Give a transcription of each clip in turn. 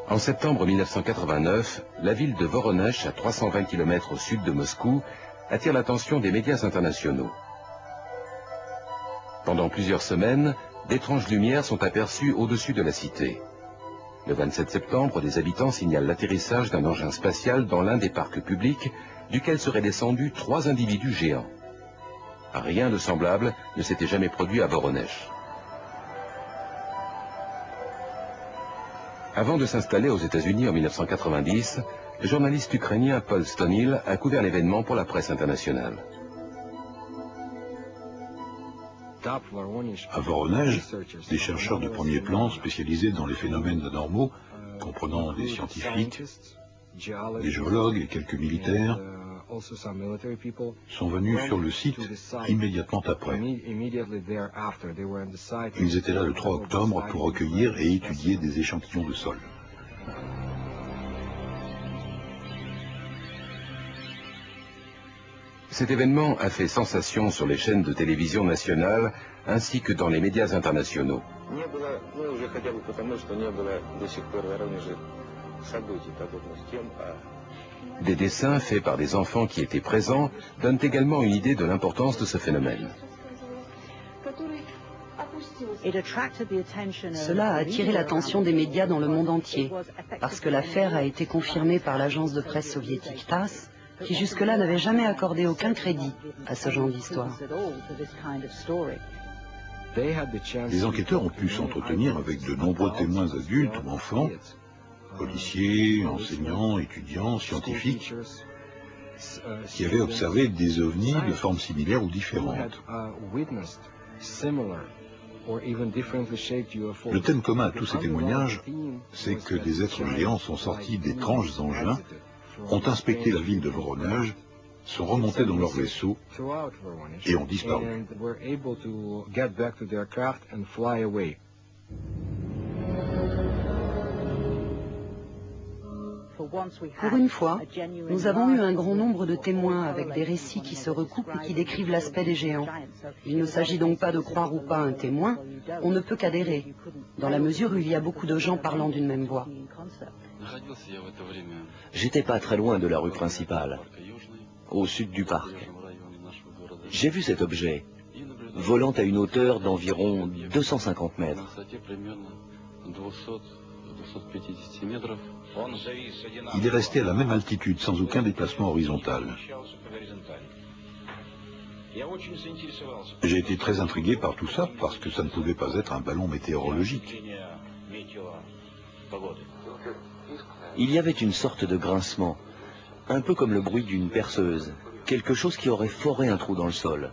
En septembre 1989, la ville de Voronezh, à 320 km au sud de Moscou, attire l'attention des médias internationaux. Pendant plusieurs semaines, d'étranges lumières sont aperçues au-dessus de la cité. Le 27 septembre, des habitants signalent l'atterrissage d'un engin spatial dans l'un des parcs publics, duquel seraient descendus 3 individus géants. Rien de semblable ne s'était jamais produit à Voronezh. Avant de s'installer aux États-Unis en 1990, le journaliste ukrainien Paul Stonil a couvert l'événement pour la presse internationale. À Voronezh, des chercheurs de premier plan spécialisés dans les phénomènes anormaux, comprenant des scientifiques, des géologues et quelques militaires, sont venus sur le site immédiatement après. Ils étaient là le 3 octobre pour recueillir et étudier des échantillons de sol. Cet événement a fait sensation sur les chaînes de télévision nationales ainsi que dans les médias internationaux. Des dessins faits par des enfants qui étaient présents donnent également une idée de l'importance de ce phénomène. Cela a attiré l'attention des médias dans le monde entier, parce que l'affaire a été confirmée par l'agence de presse soviétique TASS, qui jusque-là n'avait jamais accordé aucun crédit à ce genre d'histoire. Les enquêteurs ont pu s'entretenir avec de nombreux témoins adultes ou enfants, policiers, enseignants, étudiants, scientifiques, qui avaient observé des ovnis de formes similaires ou différentes. Le thème commun à tous ces témoignages, c'est que des êtres géants sont sortis d'étranges engins, ont inspecté la ville de Voronezh, sont remontés dans leur vaisseau et ont disparu. Pour une fois, nous avons eu un grand nombre de témoins avec des récits qui se recoupent et qui décrivent l'aspect des géants. Il ne s'agit donc pas de croire ou pas un témoin, on ne peut qu'adhérer, dans la mesure où il y a beaucoup de gens parlant d'une même voix. J'étais pas très loin de la rue principale, au sud du parc. J'ai vu cet objet, volant à une hauteur d'environ 250 mètres. Il est resté à la même altitude, sans aucun déplacement horizontal. J'ai été très intrigué par tout ça, parce que ça ne pouvait pas être un ballon météorologique. Il y avait une sorte de grincement, un peu comme le bruit d'une perceuse, quelque chose qui aurait foré un trou dans le sol.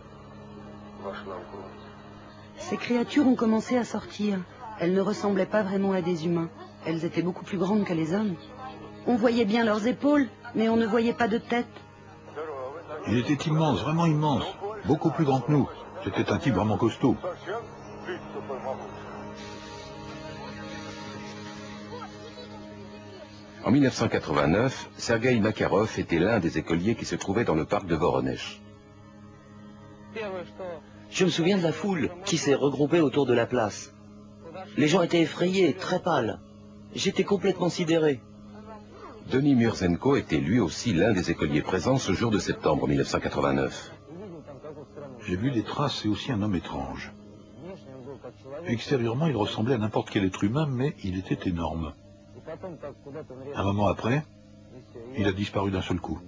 Ces créatures ont commencé à sortir. Elles ne ressemblaient pas vraiment à des humains. Elles étaient beaucoup plus grandes que les hommes. On voyait bien leurs épaules, mais on ne voyait pas de tête. Il était immense, vraiment immense, beaucoup plus grand que nous. C'était un type vraiment costaud. En 1989, Sergueï Makarov était l'un des écoliers qui se trouvaient dans le parc de Voronezh. Je me souviens de la foule qui s'est regroupée autour de la place. Les gens étaient effrayés, très pâles. J'étais complètement sidéré. Denis Murzenko était lui aussi l'un des écoliers présents ce jour de septembre 1989. J'ai vu des traces et aussi un homme étrange. Extérieurement, il ressemblait à n'importe quel être humain, mais il était énorme. Un moment après, il a disparu d'un seul coup.